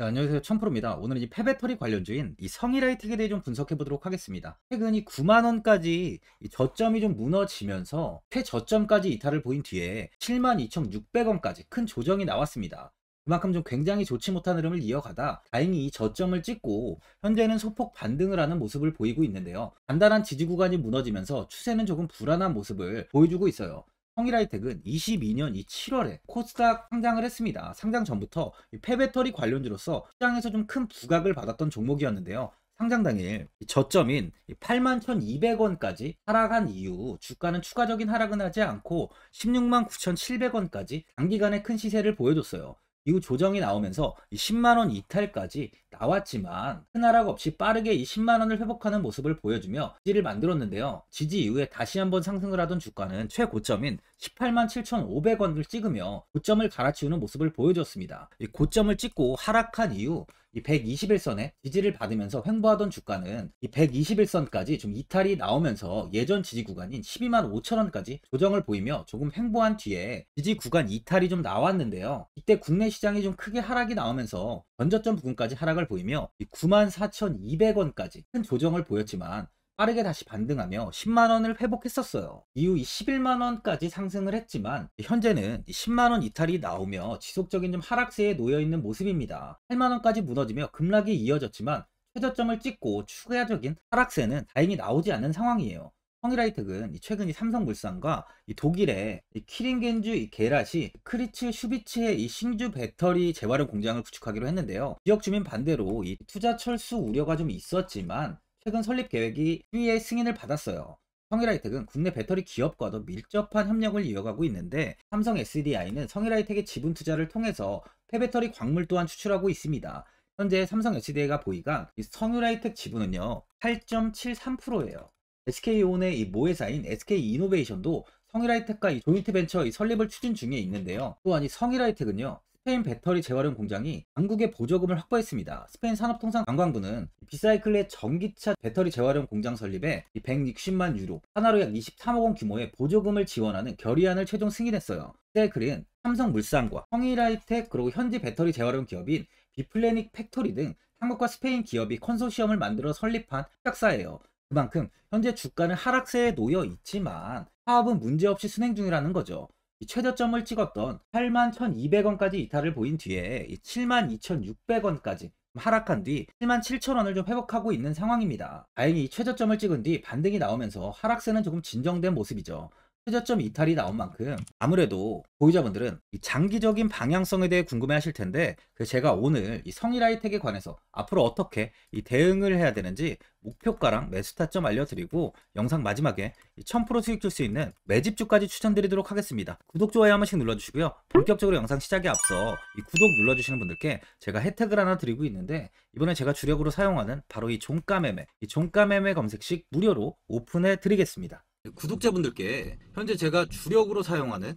네, 안녕하세요. 천프로입니다. 오늘은 이 폐배터리 관련주인 이 성일아이텍에 대해 좀 분석해 보도록 하겠습니다. 최근 이 9만 원까지 이 저점이 좀 무너지면서 최저점까지 이탈을 보인 뒤에 72,600원까지 큰 조정이 나왔습니다. 그만큼 좀 굉장히 좋지 못한 흐름을 이어가다 다행히 이 저점을 찍고 현재는 소폭 반등을 하는 모습을 보이고 있는데요. 단단한 지지 구간이 무너지면서 추세는 조금 불안한 모습을 보여주고 있어요. 성일하이텍은 22년 7월에 코스닥 상장을 했습니다. 상장 전부터 폐배터리 관련주로서 시장에서 좀 큰 부각을 받았던 종목이었는데요. 상장 당일 저점인 81,200원까지 하락한 이후 주가는 추가적인 하락은 하지 않고 169,700원까지 단기간에 큰 시세를 보여줬어요. 이후 조정이 나오면서 10만원 이탈까지 나왔지만 큰 하락 없이 빠르게 이 10만원을 회복하는 모습을 보여주며 지지를 만들었는데요. 지지 이후에 다시 한번 상승을 하던 주가는 최고점인 187,500원을 찍으며 고점을 갈아치우는 모습을 보여줬습니다. 이 고점을 찍고 하락한 이후 이 121선에 지지를 받으면서 횡보하던 주가는 이 121선까지 좀 이탈이 나오면서 예전 지지 구간인 12만 5천원까지 조정을 보이며 조금 횡보한 뒤에 지지 구간 이탈이 좀 나왔는데요. 이때 국내 시장이 좀 크게 하락이 나오면서 전저점 부근까지 하락을 보이며 94,200원까지 큰 조정을 보였지만 빠르게 다시 반등하며 10만원을 회복했었어요. 이후 11만원까지 상승을 했지만 현재는 10만원 이탈이 나오며 지속적인 좀 하락세에 놓여있는 모습입니다. 8만원까지 무너지며 급락이 이어졌지만 최저점을 찍고 추가적인 하락세는 다행히 나오지 않는 상황이에요. 성일하이텍은 최근 삼성물산과 독일의 키링겐주 게라시 크리츠 슈비츠의 신규 배터리 재활용 공장을 구축하기로 했는데요. 지역 주민 반대로 투자 철수 우려가 좀 있었지만 최근 설립 계획이 추위의 승인을 받았어요. 성일하이텍은 국내 배터리 기업과도 밀접한 협력을 이어가고 있는데 삼성 SDI는 성일하이텍의 지분 투자를 통해서 폐배터리 광물 또한 추출하고 있습니다. 현재 삼성 SDI가 보유한 성일하이텍 지분은요 8.73%예요. SK온의 모회사인 SK이노베이션도 성일하이텍과 조인트 벤처 설립을 추진 중에 있는데요. 또한 성일하이텍은요 스페인 배터리 재활용 공장이 한국의 보조금을 확보했습니다. 스페인 산업통상관광부는 비사이클의 전기차 배터리 재활용 공장 설립에 160만 유로, 하나로 약 23억 원 규모의 보조금을 지원하는 결의안을 최종 승인했어요. 비사이클은 삼성물산과 성일하이텍 그리고 현지 배터리 재활용 기업인 비플래닉 팩토리 등 한국과 스페인 기업이 컨소시엄을 만들어 설립한 협약사예요. 그만큼 현재 주가는 하락세에 놓여 있지만 사업은 문제없이 순행 중이라는 거죠. 최저점을 찍었던 81,200원까지 이탈을 보인 뒤에 72,600원까지 하락한 뒤 77,000원을 좀 회복하고 있는 상황입니다. 다행히 최저점을 찍은 뒤 반등이 나오면서 하락세는 조금 진정된 모습이죠. 최저점 이탈이 나온 만큼 아무래도 보유자분들은 장기적인 방향성에 대해 궁금해 하실 텐데 제가 오늘 성일하이텍에 관해서 앞으로 어떻게 대응을 해야 되는지 목표가랑 매수 타점 알려드리고 영상 마지막에 1000% 수익 줄 수 있는 매집주까지 추천드리도록 하겠습니다. 구독, 좋아요 한 번씩 눌러주시고요. 본격적으로 영상 시작에 앞서 구독 눌러주시는 분들께 제가 혜택을 하나 드리고 있는데 이번에 제가 주력으로 사용하는 바로 종가매매, 종가매매 검색식 무료로 오픈해 드리겠습니다. 구독자분들께 현재 제가 주력으로 사용하는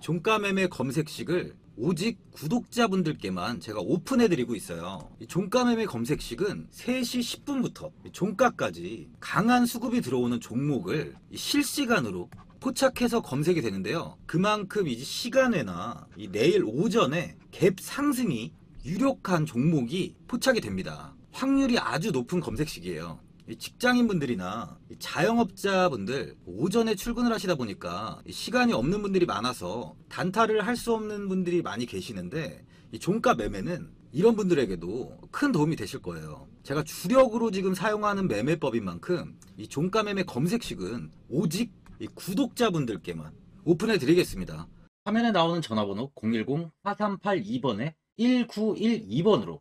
종가매매 검색식을 오직 구독자분들께만 제가 오픈해드리고 있어요. 종가매매 검색식은 3시 10분부터 종가까지 강한 수급이 들어오는 종목을 실시간으로 포착해서 검색이 되는데요. 그만큼 이제 시간외나 내일 오전에 갭 상승이 유력한 종목이 포착이 됩니다. 확률이 아주 높은 검색식이에요. 직장인분들이나 자영업자분들 오전에 출근을 하시다 보니까 시간이 없는 분들이 많아서 단타를 할 수 없는 분들이 많이 계시는데 종가 매매는 이런 분들에게도 큰 도움이 되실 거예요. 제가 주력으로 지금 사용하는 매매법인 만큼 종가 매매 검색식은 오직 구독자분들께만 오픈해 드리겠습니다. 화면에 나오는 전화번호 010-4382번에 1912번으로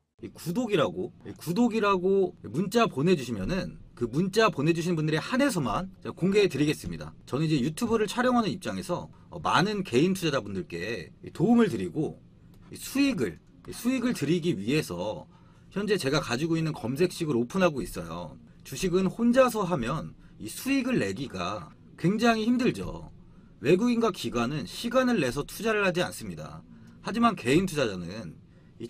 구독이라고 문자 보내주시면은 그 문자 보내주신 분들에 한해서만 제가 공개해 드리겠습니다. 저는 이제 유튜브를 촬영하는 입장에서 많은 개인 투자자분들께 도움을 드리고 수익을 드리기 위해서 현재 제가 가지고 있는 검색식을 오픈하고 있어요. 주식은 혼자서 하면 수익을 내기가 굉장히 힘들죠. 외국인과 기관은 시간을 내서 투자를 하지 않습니다. 하지만 개인 투자자는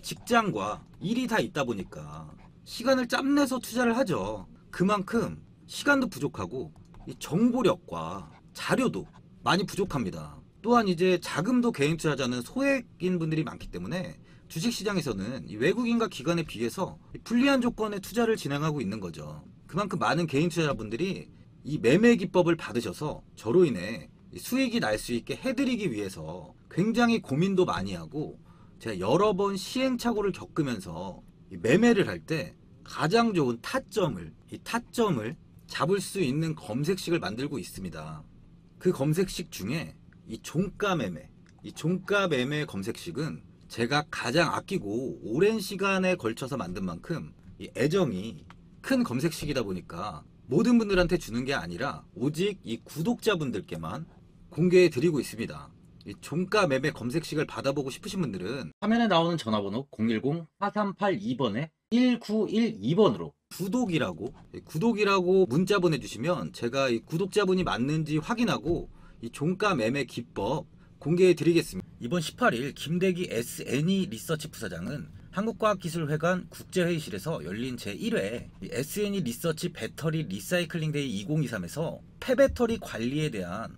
직장과 일이 다 있다 보니까 시간을 짬내서 투자를 하죠. 그만큼 시간도 부족하고 정보력과 자료도 많이 부족합니다. 또한 이제 자금도 개인 투자자는 소액인 분들이 많기 때문에 주식시장에서는 이 외국인과 기관에 비해서 불리한 조건의 투자를 진행하고 있는 거죠. 그만큼 많은 개인 투자자분들이 이 매매 기법을 받으셔서 저로 인해 수익이 날 수 있게 해드리기 위해서 굉장히 고민도 많이 하고, 제가 여러 번 시행착오를 겪으면서 매매를 할 때 가장 좋은 타점을 잡을 수 있는 검색식을 만들고 있습니다. 그 검색식 중에 이 종가 매매 검색식은 제가 가장 아끼고 오랜 시간에 걸쳐서 만든 만큼 이 애정이 큰 검색식이다 보니까 모든 분들한테 주는 게 아니라 오직 이 구독자분들께만 공개해 드리고 있습니다. 이 종가 매매 검색식을 받아보고 싶으신 분들은 화면에 나오는 전화번호 010-4382번에 1912번으로 구독이라고 문자 보내주시면 제가 이 구독자분이 맞는지 확인하고 이 종가 매매 기법 공개해 드리겠습니다. 이번 18일 김대기 SNE 리서치 부사장은 한국과학기술회관 국제회의실에서 열린 제1회 SNE 리서치 배터리 리사이클링 데이 2023에서 폐배터리 관리에 대한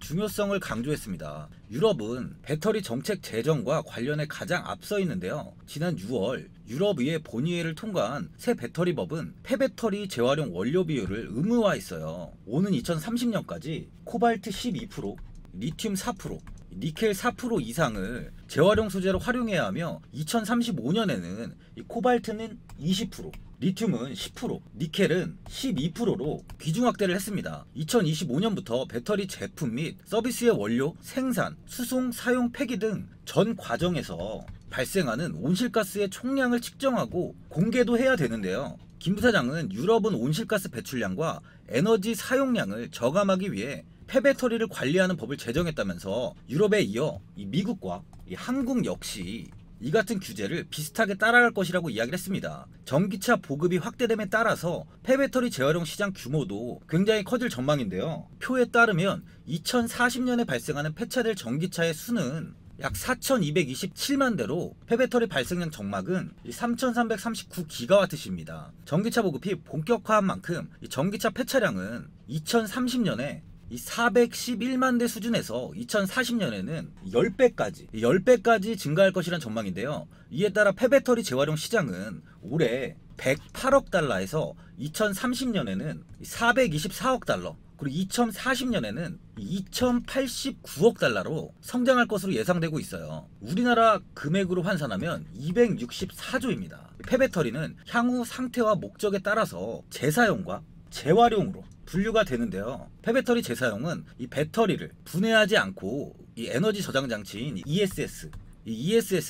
중요성을 강조했습니다. 유럽은 배터리 정책 제정과 관련해 가장 앞서 있는데요. 지난 6월 유럽의회 본의회를 통과한 새 배터리법은 폐배터리 재활용 원료 비율을 의무화했어요. 오는 2030년까지 코발트 12%, 리튬 4%, 니켈 4% 이상을 재활용 소재로 활용해야 하며 2035년에는 코발트는 20%, 리튬은 10%, 니켈은 12%로 비중 확대를 했습니다. 2025년부터 배터리 제품 및 서비스의 원료, 생산, 수송, 사용, 폐기 등 전 과정에서 발생하는 온실가스의 총량을 측정하고 공개도 해야 되는데요. 김 부사장은 유럽은 온실가스 배출량과 에너지 사용량을 저감하기 위해 폐배터리를 관리하는 법을 제정했다면서 유럽에 이어 미국과 한국 역시 이 같은 규제를 비슷하게 따라갈 것이라고 이야기를 했습니다. 전기차 보급이 확대됨에 따라서 폐배터리 재활용 시장 규모도 굉장히 커질 전망인데요. 표에 따르면 2040년에 발생하는 폐차될 전기차의 수는 약 4227만 대로 폐배터리 발생량 정막은 3339GWh입니다. 전기차 보급이 본격화한 만큼 전기차 폐차량은 2030년에 411만 대 수준에서 2040년에는 10배까지 증가할 것이란 전망인데요. 이에 따라 폐배터리 재활용 시장은 올해 108억 달러에서 2030년에는 424억 달러, 그리고 2040년에는 2089억 달러로 성장할 것으로 예상되고 있어요. 우리나라 금액으로 환산하면 264조입니다. 폐배터리는 향후 상태와 목적에 따라서 재사용과 재활용으로 분류가 되는데요. 폐배터리 재사용은 이 배터리를 분해하지 않고 이 에너지 저장 장치인 ESS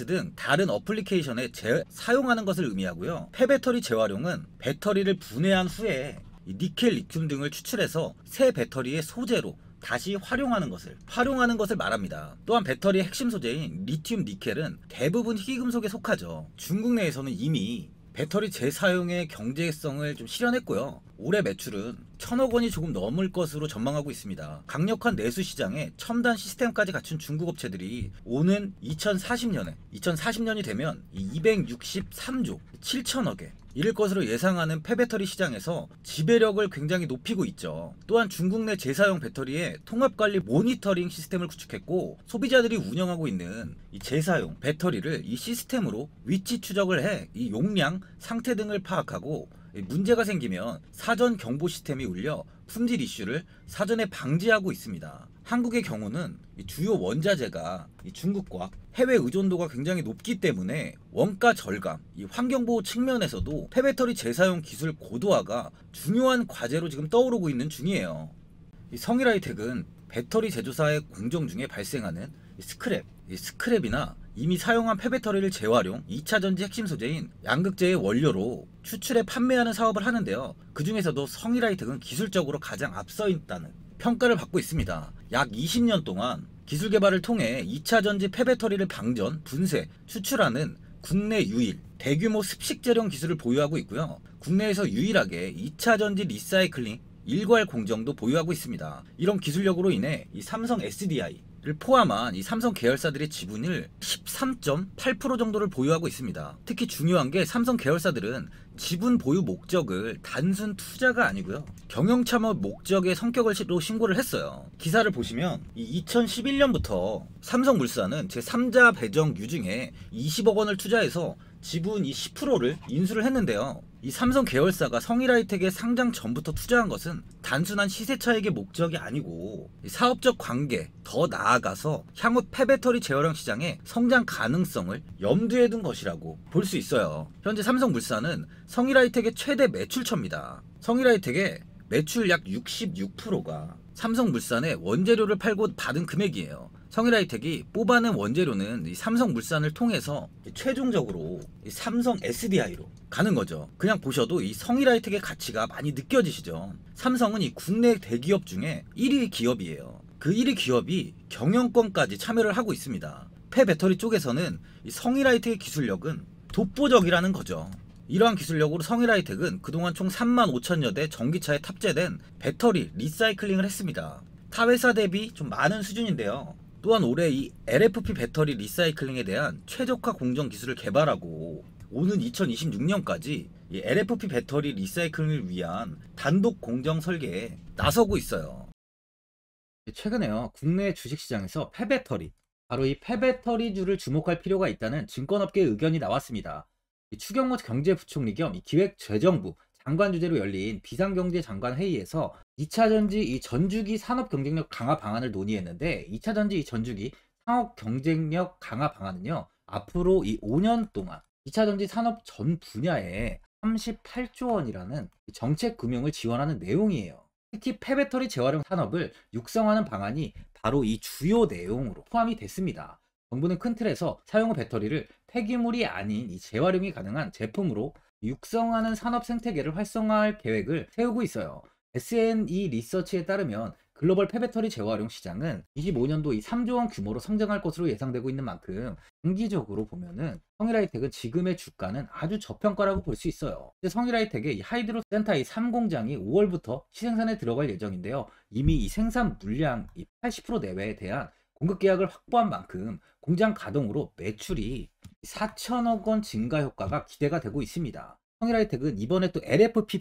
등 다른 어플리케이션에 사용하는 것을 의미하고요. 폐배터리 재활용은 배터리를 분해한 후에 니켈, 리튬 등을 추출해서 새 배터리의 소재로 다시 활용하는 것을 말합니다. 또한 배터리의 핵심 소재인 리튬, 니켈은 대부분 희귀금속에 속하죠. 중국 내에서는 이미 배터리 재사용의 경제성을 좀 실현했고요. 올해 매출은 1000억 원이 조금 넘을 것으로 전망하고 있습니다. 강력한 내수 시장에 첨단 시스템까지 갖춘 중국 업체들이 오는 2040년이 되면 263조 7천억에 이를 것으로 예상하는 폐배터리 시장에서 지배력을 굉장히 높이고 있죠. 또한 중국 내 재사용 배터리의 통합관리 모니터링 시스템을 구축했고, 소비자들이 운영하고 있는 이 재사용 배터리를 이 시스템으로 위치 추적을 해 이 용량, 상태 등을 파악하고 문제가 생기면 사전 경보 시스템이 울려 품질 이슈를 사전에 방지하고 있습니다. 한국의 경우는 주요 원자재가 중국과 해외 의존도가 굉장히 높기 때문에 원가 절감, 환경보호 측면에서도 폐배터리 재사용 기술 고도화가 중요한 과제로 지금 떠오르고 있는 중이에요. 성일하이텍은 배터리 제조사의 공정 중에 발생하는 스크랩이나 이미 사용한 폐배터리를 재활용, 2차 전지 핵심 소재인 양극재의 원료로 추출해 판매하는 사업을 하는데요. 그 중에서도 성일하이텍은 기술적으로 가장 앞서 있다는 평가를 받고 있습니다. 약 20년 동안 기술 개발을 통해 2차 전지 폐배터리를 방전, 분쇄, 추출하는 국내 유일 대규모 습식 재련 기술을 보유하고 있고요. 국내에서 유일하게 2차 전지 리사이클링 일괄 공정도 보유하고 있습니다. 이런 기술력으로 인해 이 삼성 SDI, 포함한 이 삼성 계열사들의 지분을 13.8% 정도를 보유하고 있습니다. 특히 중요한 게 삼성 계열사들은 지분 보유 목적을 단순 투자가 아니고요, 경영 참여 목적의 성격으로 신고를 했어요. 기사를 보시면 이 2011년부터 삼성물산은 제3자 배정 유증에 20억 원을 투자해서 지분 이 10%를 인수를 했는데요. 이 삼성 계열사가 성일하이텍에 상장 전부터 투자한 것은 단순한 시세 차익의 목적이 아니고 사업적 관계, 더 나아가서 향후 폐배터리 재활용 시장의 성장 가능성을 염두에 둔 것이라고 볼 수 있어요. 현재 삼성물산은 성일하이텍의 최대 매출처입니다. 성일하이텍의 매출 약 66%가 삼성물산에 원재료를 팔고 받은 금액이에요. 성일하이텍이 뽑아낸 원재료는 이 삼성물산을 통해서 최종적으로 이 삼성 SDI로 가는 거죠. 그냥 보셔도 이 성일하이텍의 가치가 많이 느껴지시죠. 삼성은 이 국내 대기업 중에 1위 기업이에요. 그 1위 기업이 경영권까지 참여를 하고 있습니다. 폐배터리 쪽에서는 이 성일하이텍의 기술력은 독보적이라는 거죠. 이러한 기술력으로 성일하이텍은 그동안 총 35,000여 대 전기차에 탑재된 배터리 리사이클링을 했습니다. 타 회사 대비 좀 많은 수준인데요. 또한 올해 이 LFP 배터리 리사이클링에 대한 최적화 공정 기술을 개발하고 오는 2026년까지 이 LFP 배터리 리사이클링을 위한 단독 공정 설계에 나서고 있어요. 최근에요, 국내 주식시장에서 폐배터리, 바로 이 폐배터리주를 주목할 필요가 있다는 증권업계의 의견이 나왔습니다. 추경호 경제부총리 겸 기획재정부 장관 주재로 열린 비상경제장관 회의에서 2차전지 이 전주기 산업 경쟁력 강화 방안을 논의했는데, 2차전지 이 전주기 산업 경쟁력 강화 방안은요, 앞으로 이 5년 동안 2차전지 산업 전 분야에 38조 원이라는 정책 금융을 지원하는 내용이에요. 특히 폐배터리 재활용 산업을 육성하는 방안이 바로 이 주요 내용으로 포함이 됐습니다. 정부는 큰 틀에서 사용 후 배터리를 폐기물이 아닌 이 재활용이 가능한 제품으로 육성하는 산업 생태계를 활성화할 계획을 세우고 있어요. SNE 리서치에 따르면 글로벌 폐배터리 재활용 시장은 25년도 이 3조 원 규모로 성장할 것으로 예상되고 있는 만큼 장기적으로 보면은 성일하이텍은 지금의 주가는 아주 저평가라고 볼 수 있어요. 성일하이텍의 이 하이드로 센터 이 3공장이 5월부터 시생산에 들어갈 예정인데요. 이미 이 생산 물량 80% 내외에 대한 공급 계약을 확보한 만큼 공장 가동으로 매출이 4천억 원 증가 효과가 기대가 되고 있습니다. 성일하이텍은 이번에 또 LFP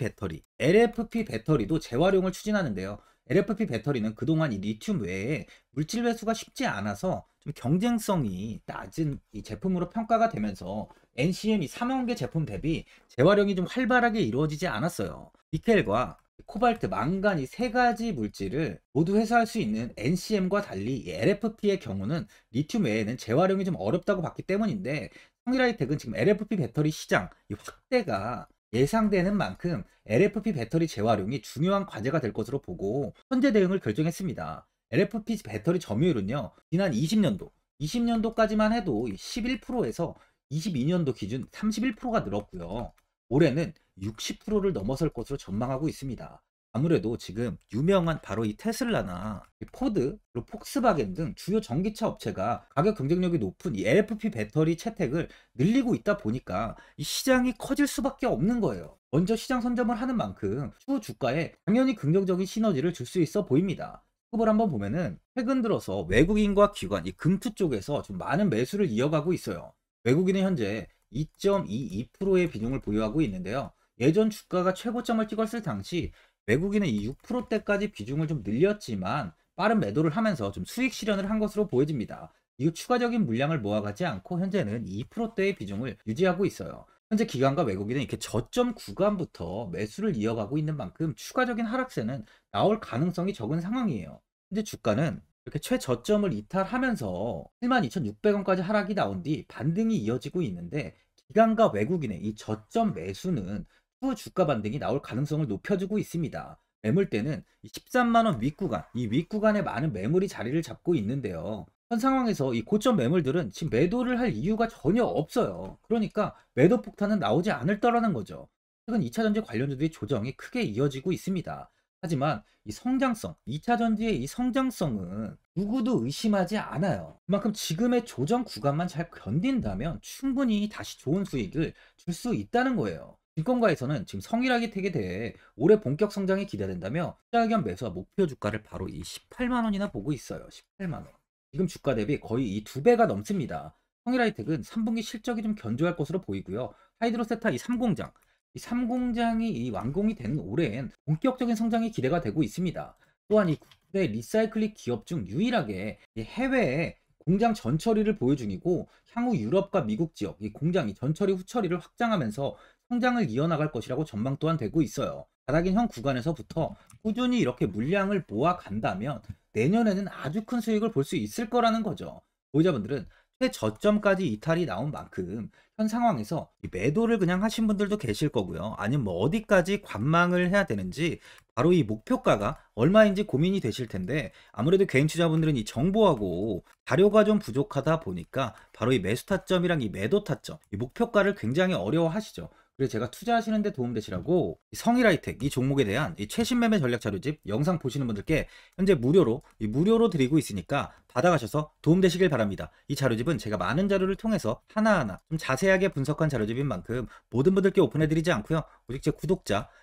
배터리도 재활용을 추진하는데요. LFP 배터리는 그동안 이 리튬 외에 물질 회수가 쉽지 않아서 좀 경쟁성이 낮은 이 제품으로 평가가 되면서 NCM 이 삼형계 제품 대비 재활용이 좀 활발하게 이루어지지 않았어요. 니켈과 코발트, 망간 이 세 가지 물질을 모두 회수할 수 있는 NCM과 달리 이 LFP의 경우는 리튬 외에는 재활용이 좀 어렵다고 봤기 때문인데, 성일하이텍은 지금 LFP 배터리 시장 이 확대가 예상되는 만큼 LFP 배터리 재활용이 중요한 과제가 될 것으로 보고 현재 대응을 결정했습니다. LFP 배터리 점유율은요, 지난 20년도까지만 해도 11%에서 22년도 기준 31%가 늘었고요. 올해는 60%를 넘어설 것으로 전망하고 있습니다. 아무래도 지금 유명한 바로 이 테슬라나 포드, 그리고 폭스바겐 등 주요 전기차 업체가 가격 경쟁력이 높은 이 LFP 배터리 채택을 늘리고 있다 보니까 이 시장이 커질 수밖에 없는 거예요. 먼저 시장 선점을 하는 만큼 추후 주가에 당연히 긍정적인 시너지를 줄 수 있어 보입니다. 수급을 한번 보면은 최근 들어서 외국인과 기관, 이 금투 쪽에서 좀 많은 매수를 이어가고 있어요. 외국인은 현재 2.22%의 비중을 보유하고 있는데요. 예전 주가가 최고점을 찍었을 당시 외국인은 이 6%대까지 비중을 좀 늘렸지만 빠른 매도를 하면서 좀 수익 실현을 한 것으로 보여집니다. 이후 추가적인 물량을 모아가지 않고 현재는 2%대의 비중을 유지하고 있어요. 현재 기관과 외국인은 이렇게 저점 구간부터 매수를 이어가고 있는 만큼 추가적인 하락세는 나올 가능성이 적은 상황이에요. 현재 주가는 이렇게 최저점을 이탈하면서 72,600원까지 하락이 나온 뒤 반등이 이어지고 있는데, 기관과 외국인의 이 저점 매수는 후 주가 반등이 나올 가능성을 높여주고 있습니다. 매물대는 13만원 윗구간, 이 윗구간에 많은 매물이 자리를 잡고 있는데요. 현 상황에서 이 고점 매물들은 지금 매도를 할 이유가 전혀 없어요. 그러니까 매도 폭탄은 나오지 않을 거라는 거죠. 최근 2차전지 관련주들이 조정이 크게 이어지고 있습니다. 하지만 이 성장성, 2차전지의 이 성장성은 누구도 의심하지 않아요. 그만큼 지금의 조정 구간만 잘 견딘다면 충분히 다시 좋은 수익을 줄 수 있다는 거예요. 증권가에서는 지금 성일하이텍에 대해 올해 본격 성장이 기대된다며 투자 의견 매수와 목표 주가를 바로 이 18만 원이나 보고 있어요. 18만 원. 지금 주가 대비 거의 이 2배가 넘습니다. 성일하이텍은 3분기 실적이 좀 견조할 것으로 보이고요. 하이드로세타 이 3공장, 이 3공장이 이 완공이 되는 올해엔 본격적인 성장이 기대가 되고 있습니다. 또한 이 국내 리사이클링 기업 중 유일하게 이 해외에 공장 전처리를 보여 중이고, 향후 유럽과 미국 지역 이 공장 이 전처리 후처리를 확장하면서 성장을 이어나갈 것이라고 전망 또한 되고 있어요. 바닥인 현 구간에서부터 꾸준히 이렇게 물량을 모아 간다면 내년에는 아주 큰 수익을 볼 수 있을 거라는 거죠. 보유자분들은 최저점까지 이탈이 나온 만큼 현 상황에서 이 매도를 그냥 하신 분들도 계실 거고요. 아니면 뭐 어디까지 관망을 해야 되는지, 바로 이 목표가가 얼마인지 고민이 되실 텐데, 아무래도 개인 투자분들은 이 정보하고 자료가 좀 부족하다 보니까 바로 이 매수 타점이랑 이 매도 타점, 이 목표가를 굉장히 어려워하시죠. 그래서 제가 투자하시는 데 도움되시라고 이 성일하이텍 이 종목에 대한 이 최신 매매 전략 자료집 영상 보시는 분들께 현재 무료로 드리고 있으니까 받아가셔서 도움되시길 바랍니다. 이 자료집은 제가 많은 자료를 통해서 하나하나 좀 자세하게 분석한 자료집인 만큼 모든 분들께 오픈해드리지 않고요. 오직 제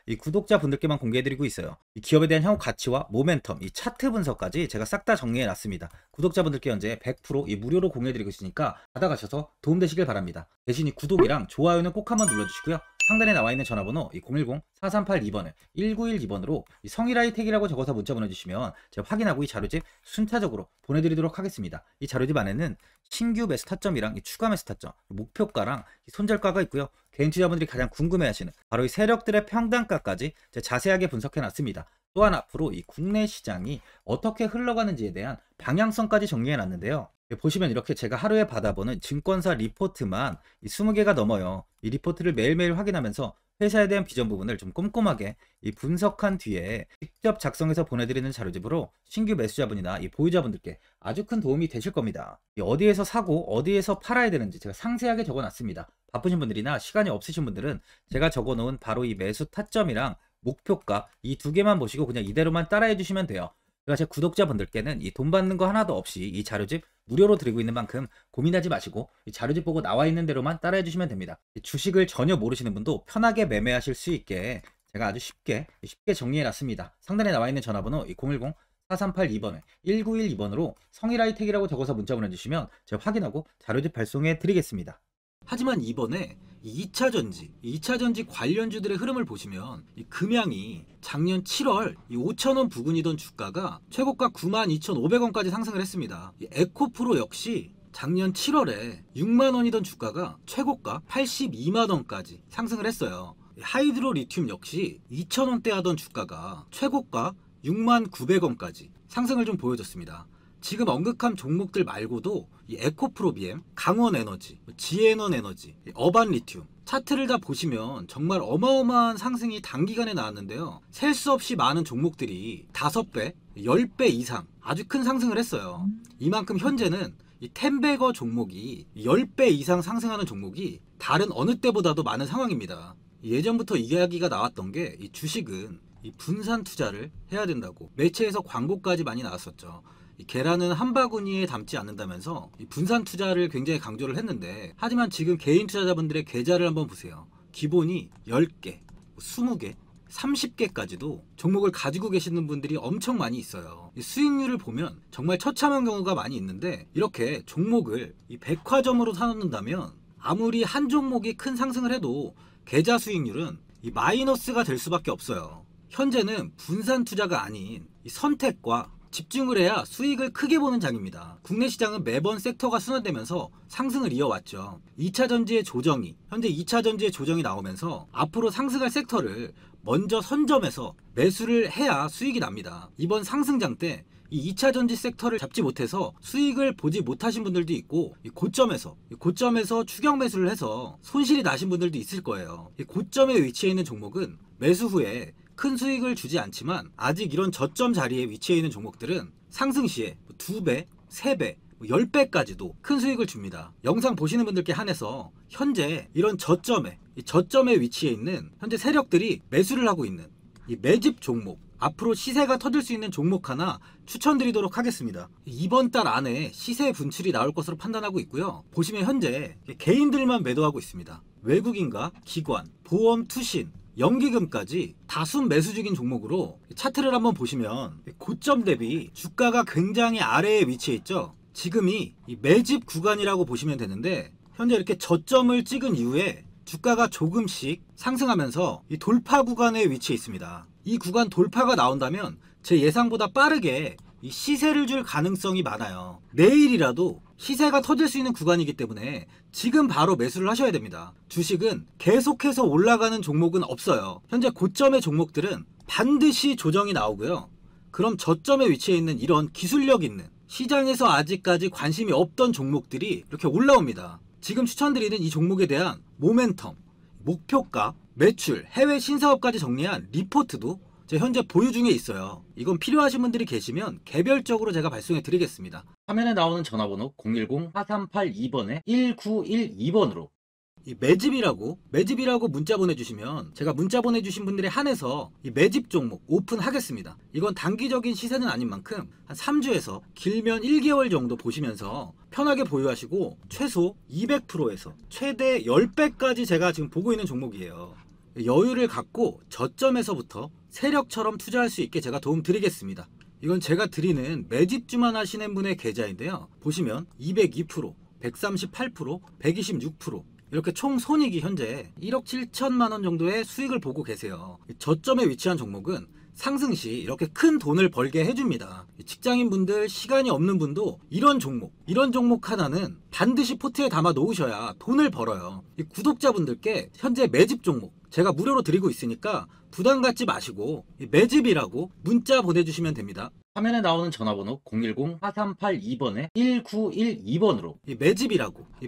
이 구독자분들께만 공개해드리고 있어요. 이 기업에 대한 향후 가치와 모멘텀, 이 차트 분석까지 제가 싹 다 정리해놨습니다. 구독자분들께 현재 100% 무료로 공유해드리고 있으니까 받아가셔서 도움되시길 바랍니다. 대신 이 구독이랑 좋아요는 꼭 한번 눌러주시고요. 상단에 나와 있는 전화번호 010-4382번에 1912번으로 성일하이텍이라고 적어서 문자 보내주시면 제가 확인하고 이 자료집 순차적으로 보내드리도록 하겠습니다. 이 자료집 안에는 신규 매수 타점이랑 이 추가 매수 타점, 손절가랑 손절가가 있고요. 개인 투자분들이 가장 궁금해하시는 바로 이 세력들의 평단가까지 제가 자세하게 분석해놨습니다. 또한 앞으로 이 국내 시장이 어떻게 흘러가는지에 대한 방향성까지 정리해놨는데요. 보시면 이렇게 제가 하루에 받아보는 증권사 리포트만 이 20개가 넘어요. 이 리포트를 매일매일 확인하면서 회사에 대한 비전 부분을 좀 꼼꼼하게 이 분석한 뒤에 직접 작성해서 보내드리는 자료집으로 신규 매수자분이나 이 보유자분들께 아주 큰 도움이 되실 겁니다. 어디에서 사고 어디에서 팔아야 되는지 제가 상세하게 적어놨습니다. 바쁘신 분들이나 시간이 없으신 분들은 제가 적어놓은 바로 이 매수 타점이랑 목표가 이 2개만 보시고 그냥 이대로만 따라해 주시면 돼요. 그러니까 제 구독자분들께는 이 돈 받는 거 하나도 없이 이 자료집 무료로 드리고 있는 만큼 고민하지 마시고 이 자료집 보고 나와 있는 대로만 따라해 주시면 됩니다. 주식을 전혀 모르시는 분도 편하게 매매하실 수 있게 제가 아주 쉽게 정리해 놨습니다. 상단에 나와 있는 전화번호 010-4382번에 1912번으로 성일하이텍이라고 적어서 문자 보내주시면 제가 확인하고 자료집 발송해 드리겠습니다. 하지만 이번에 2차전지 관련주들의 흐름을 보시면 이 금양이 작년 7월 5,000원 부근이던 주가가 최고가 92,500원까지 상승을 했습니다. 에코프로 역시 작년 7월에 6만원이던 주가가 최고가 82만원까지 상승을 했어요. 하이드로 리튬 역시 2,000원대 하던 주가가 최고가 69,900원까지 상승을 좀 보여줬습니다. 지금 언급한 종목들 말고도 이 에코프로비엠, 강원에너지, 지에너에너지, 어반리튬 차트를 다 보시면 정말 어마어마한 상승이 단기간에 나왔는데요. 셀 수 없이 많은 종목들이 5배, 10배 이상 아주 큰 상승을 했어요. 이만큼 현재는 이 텐베거 종목이 10배 이상 상승하는 종목이 다른 어느 때보다도 많은 상황입니다. 예전부터 이야기가 나왔던 게 이 주식은 이 분산 투자를 해야 된다고 매체에서 광고까지 많이 나왔었죠. 계란은 한 바구니에 담지 않는다면서 분산 투자를 굉장히 강조를 했는데, 하지만 지금 개인 투자자분들의 계좌를 한번 보세요. 기본이 10개, 20개, 30개까지도 종목을 가지고 계시는 분들이 엄청 많이 있어요. 수익률을 보면 정말 처참한 경우가 많이 있는데, 이렇게 종목을 이 백화점으로 사놓는다면 아무리 한 종목이 큰 상승을 해도 계좌 수익률은 이 마이너스가 될 수밖에 없어요. 현재는 분산 투자가 아닌 이 선택과 집중을 해야 수익을 크게 보는 장입니다. 국내 시장은 매번 섹터가 순환되면서 상승을 이어왔죠. 2차전지의 조정이, 현재 2차전지의 조정이 나오면서 앞으로 상승할 섹터를 먼저 선점해서 매수를 해야 수익이 납니다. 이번 상승장 때 이 2차전지 섹터를 잡지 못해서 수익을 보지 못하신 분들도 있고, 이 고점에서 추격 매수를 해서 손실이 나신 분들도 있을 거예요. 이 고점에 위치해 있는 종목은 매수 후에 큰 수익을 주지 않지만, 아직 이런 저점 자리에 위치해 있는 종목들은 상승 시에 2배, 3배, 10배까지도 큰 수익을 줍니다. 영상 보시는 분들께 한해서 현재 이런 저점에 위치해 있는 현재 세력들이 매수를 하고 있는 이 매집 종목, 앞으로 시세가 터질 수 있는 종목 하나 추천드리도록 하겠습니다. 이번 달 안에 시세 분출이 나올 것으로 판단하고 있고요. 보시면 현재 개인들만 매도하고 있습니다. 외국인과 기관, 보험, 투신, 연기금까지 다수 매수 중인 종목으로 차트를 한번 보시면 고점 대비 주가가 굉장히 아래에 위치해 있죠. 지금이 이 매집 구간이라고 보시면 되는데, 현재 이렇게 저점을 찍은 이후에 주가가 조금씩 상승하면서 이 돌파 구간에 위치해 있습니다. 이 구간 돌파가 나온다면 제 예상보다 빠르게 이 시세를 줄 가능성이 많아요. 내일이라도 시세가 터질 수 있는 구간이기 때문에 지금 바로 매수를 하셔야 됩니다. 주식은 계속해서 올라가는 종목은 없어요. 현재 고점의 종목들은 반드시 조정이 나오고요. 그럼 저점에 위치해 있는 이런 기술력 있는, 시장에서 아직까지 관심이 없던 종목들이 이렇게 올라옵니다. 지금 추천드리는 이 종목에 대한 모멘텀, 목표가, 매출, 해외 신사업까지 정리한 리포트도 제 현재 보유 중에 있어요. 이건 필요하신 분들이 계시면 개별적으로 제가 발송해 드리겠습니다. 화면에 나오는 전화번호 010-4382번에 1912번으로 이 매집이라고 문자 보내주시면 제가 문자 보내주신 분들에 한해서 이 매집 종목 오픈하겠습니다. 이건 단기적인 시세는 아닌 만큼 한 3주에서 길면 1개월 정도 보시면서 편하게 보유하시고 최소 200%에서 최대 10배까지 제가 지금 보고 있는 종목이에요. 여유를 갖고 저점에서부터 세력처럼 투자할 수 있게 제가 도움 드리겠습니다. 이건 제가 드리는 매집주만 하시는 분의 계좌인데요. 보시면 202%, 138%, 126% 이렇게 총 손익이 현재 1억 7천만 원 정도의 수익을 보고 계세요. 저점에 위치한 종목은 상승 시 이렇게 큰 돈을 벌게 해줍니다. 직장인분들, 시간이 없는 분도 이런 종목 하나는 반드시 포트에 담아 놓으셔야 돈을 벌어요. 구독자분들께 현재 매집 종목 제가 무료로 드리고 있으니까 부담 갖지 마시고 매집이라고 문자 보내주시면 됩니다. 화면에 나오는 전화번호 010-4382번에 1912번으로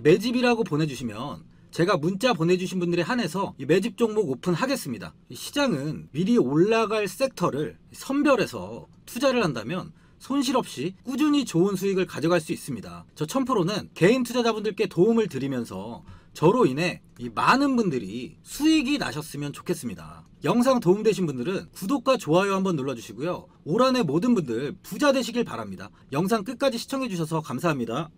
매집이라고 보내주시면 제가 문자 보내주신 분들에 한해서 이 매집 종목 오픈하겠습니다. 시장은 미리 올라갈 섹터를 선별해서 투자를 한다면 손실 없이 꾸준히 좋은 수익을 가져갈 수 있습니다. 저 1000%는 개인 투자자분들께 도움을 드리면서 저로 인해 이 많은 분들이 수익이 나셨으면 좋겠습니다. 영상 도움되신 분들은 구독과 좋아요 한번 눌러주시고요. 올 한해 모든 분들 부자 되시길 바랍니다. 영상 끝까지 시청해주셔서 감사합니다.